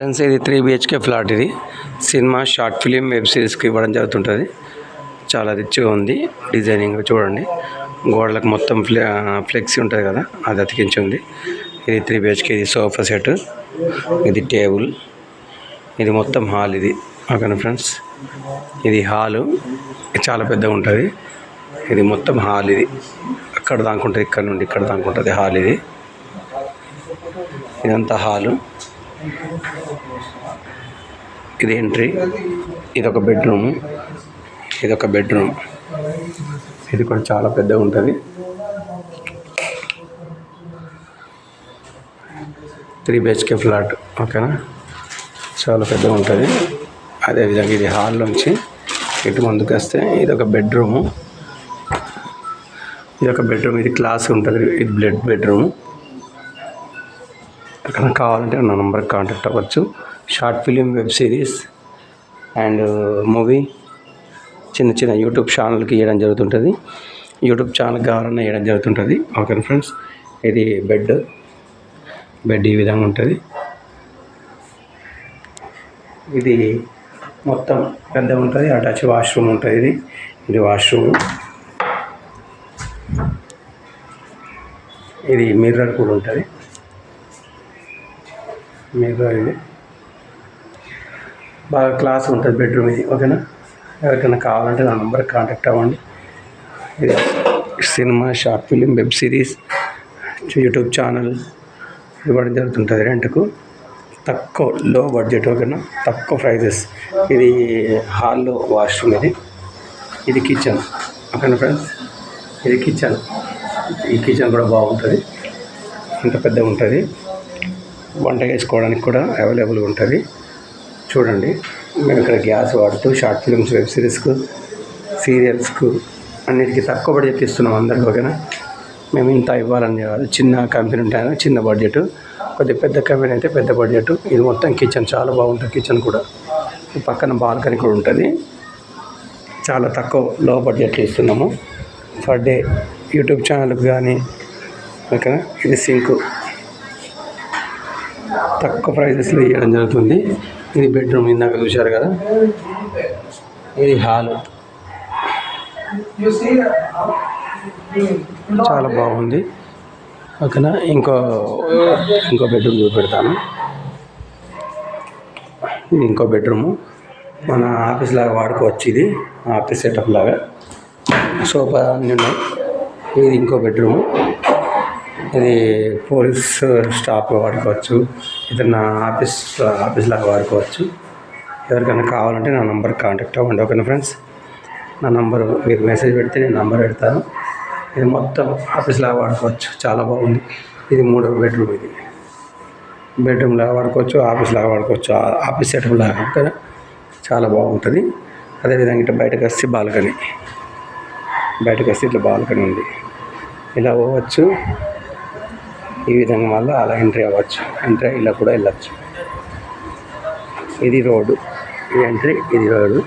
Friends ఇది 3 BHK flat. ఇది cinema short film web సిరీస్కి ఇవ్వడం జరుగుతుంటుంది. చాలా రిచ్గా ఉంది డిజైనింగ్. చూడండి, గోడలకు మొత్తం ఫ్లెక్సీ ఉంటుంది కదా, అది అతికించి ఉంది. ఇది 3 BHK. ఇది సోఫా సెట్, ఇది టేబుల్, ఇది మొత్తం హాల్. ఇది ఓకేనా ఫ్రెండ్స్, ఇది హాలు చాలా పెద్దగా ఉంటుంది. ఇది మొత్తం హాల్. ఇది అక్కడ దాకుంటుంది, ఇక్కడ నుండి ఇక్కడ దాకుంటుంది హాల్. ఇది ఇదంతా హాలు. ఇది ఎంట్రీ. ఇదొక బెడ్రూము, ఇదొక బెడ్రూమ్. ఇది కూడా చాలా పెద్దగా ఉంటుంది. 3 BHK ఫ్లాట్ ఓకేనా, చాలా పెద్దగా ఉంటుంది. అదేవిధంగా ఇది హాల్ నుంచి ఇటు ముందుకు వస్తే ఇదొక బెడ్రూము, ఇదొక బెడ్రూమ్. ఇది క్లాస్ ఉంటుంది. ఇది బెడ్రూమ్. ఎక్కడ కావాలంటే నా నెంబర్కి కాంటాక్ట్ అవ్వచ్చు. Short film, web series and movie చిన్న చిన్న యూట్యూబ్ ఛానల్కి ఇవ్వడం జరుగుతుంటుంది. యూట్యూబ్ ఛానల్ కావాలన్నా ఇవ్వడం జరుగుతుంటుంది. ఓకే ఫ్రెండ్స్, ఇది బెడ్ ఈ విధంగా ఉంటుంది. ఇది మొత్తం పెద్దగా ఉంటుంది. అటాచ్ వాష్రూమ్ ఉంటుంది. ఇది వాష్రూమ్. ఇది మిర్రర్ కూడా ఉంటుంది. మిర్రర్ ఇది బాగా క్లాస్ ఉంటుంది బెడ్రూమ్ ఇది ఓకేనా. ఎవరికైనా కావాలంటే నా నెంబర్కి కాంటాక్ట్ అవ్వండి. ఇది cinema, short film, web series, YouTube channel ఇవ్వడం జరుగుతుంటుంది రెంట్కు. తక్కువ లో బడ్జెట్ ఓకేనా, తక్కువ ప్రైజెస్. ఇది హాల్లో వాష్రూమ్. ఇది కిచెన్ ఓకేనా ఫ్రెండ్స్. ఇది కిచెన్. ఈ కిచెన్ కూడా బాగుంటుంది, ఇంత పెద్దగా ఉంటుంది. వంట చేసుకోవడానికి కూడా అవైలబుల్గా ఉంటుంది. చూడండి, మేము ఇక్కడ గ్యాస్ వాడుతూ షార్ట్ ఫిల్మ్స్, వెబ్ సిరీస్కు, సీరియల్స్కు అన్నిటికీ తక్కువ బడ్జెట్ ఇస్తున్నాం అందరికీ ఓకేనా. మేము ఇంత ఇవ్వాలని కాదు, చిన్న కంపెనీ ఉంటాయని చిన్న బడ్జెట్, కొద్దిగా పెద్ద కంపెనీ అయితే పెద్ద బడ్జెట్. ఇది మొత్తం కిచెన్ చాలా బాగుంటుంది. కిచెన్ కూడా పక్కన బాల్కనీ కూడా ఉంటుంది. చాలా తక్కువ లో బడ్జెట్లో ఇస్తున్నాము పర్ డే యూట్యూబ్ ఛానల్కి కానీ ఓకేనా. ఇది సింక్ తక్కువ ప్రైజెస్లో ఇవ్వడం జరుగుతుంది. ఇది బెడ్రూమ్ ఇందాక చూశారు కదా. ఇది హాలు చాలా బాగుంది ఓకేనా. ఇంకో బెడ్రూమ్ చూపెడతాను. ఇది ఇంకో బెడ్రూము, మన ఆఫీస్ లాగా వాడుకోవచ్చు. ఇది ఆఫీస్ సెటప్ లాగా, సోఫా అన్నీ ఉన్నాయి. ఇది ఇంకో బెడ్రూము. ఇది పోలీస్ స్టాఫ్ వాడుకోవచ్చు, ఏదైనా ఆఫీస్ లాగా వాడుకోవచ్చు. ఎవరికైనా కావాలంటే నా నెంబర్కి కాంటాక్ట్ అవ్వండి ఓకేనా ఫ్రెండ్స్. నా నంబరు మీరు మెసేజ్ పెడితే నేను నెంబర్ పెడతాను. ఇది మొత్తం ఆఫీస్ లాగా వాడుకోవచ్చు, చాలా బాగుంది. ఇది 3వ బెడ్రూమ్. ఇది బెడ్రూమ్ లాగా వాడుకోవచ్చు, ఆఫీస్ లాగా వాడుకోవచ్చు, ఆఫీస్ సెటప్ లాగా కదా, చాలా బాగుంటుంది. అదేవిధంగా ఇట్లా బయటకు వస్తే బాల్కనీ, ఇట్లా బాల్కనీ ఉంది. ఇలా పోవచ్చు, ఈ విధంగా మళ్ళీ అలా ఎంట్రీ అవ్వచ్చు. ఎంట్రీ ఇలా కూడా వెళ్ళచ్చు. ఇది రోడ్డు, ఇది ఎంట్రీ, ఇది రోడ్డు,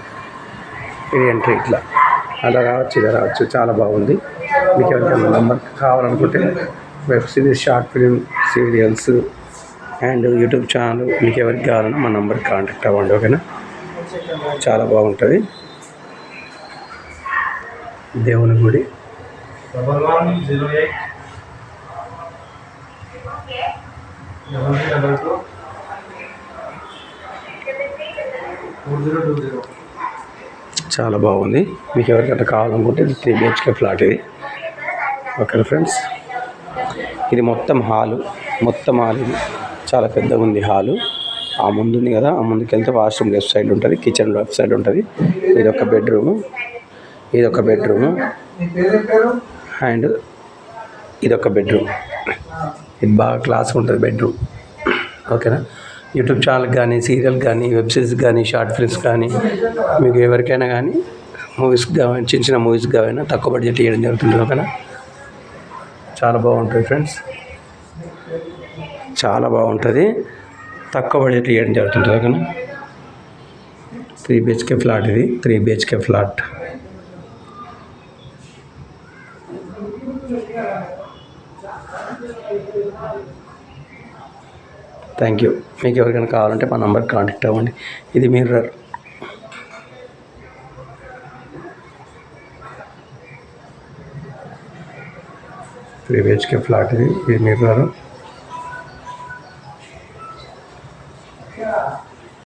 ఇది ఎంట్రీ. ఇట్లా అలా రావచ్చు, ఇలా రావచ్చు. చాలా బాగుంది. మీకు ఎవరికైనా నెంబర్ కావాలనుకుంటే web series, short film, serials and YouTube channel మీకు ఎవరికి కావాలన్నా మా నెంబర్కి కాంటాక్ట్ అవ్వండి ఓకేనా. చాలా బాగుంటుంది. దేవుని గుడి. చాలా బాగుంది. మీకు ఎవరికైనా కావాలనుకుంటే 3 BHK ఫ్లాట్ ఇది ఓకే ఫ్రెండ్స్. ఇది మొత్తం హాలు. ఇది చాలా పెద్దగా ఉంది హాలు. ఆ ముందు ఉంది కదా, ఆ ముందుకు వెళ్తే వాష్రూమ్ లెఫ్ట్ సైడ్ ఉంటుంది, కిచెన్ లెఫ్ట్ సైడ్ ఉంటుంది. ఇదొక బెడ్రూము అండ్ ఇదొక బెడ్రూమ్. ఇది బాగా క్లాస్గా ఉంటుంది బెడ్రూమ్ ఓకేనా. యూట్యూబ్ ఛానల్ కానీ, సీరియల్ కానీ, వెబ్ సిరీస్ కానీ, షార్ట్ ఫిల్మ్స్ కానీ, మీకు ఎవరికైనా కానీ మూవీస్ కావాలి, చిన్న మూవీస్ కావాలన్నా తక్కువ బడ్జెట్ ఇవ్వడం జరుగుతుంది ఓకేనా. చాలా బాగుంటుంది ఫ్రెండ్స్, చాలా బాగుంటుంది. తక్కువ బడ్జెట్ ఇవ్వడం జరుగుతుంటుంది ఓకేనా. 3 BHK ఫ్లాట్. ఇది 3 BHK ఫ్లాట్. Thank you. మీకు ఎవరికైనా కావాలంటే మా నంబర్ కాంటాక్ట్ అవ్వండి. ఇది మిర్రర్. త్రీ బిహెచ్కే ఫ్లాట్ ఇది మిర్రర్.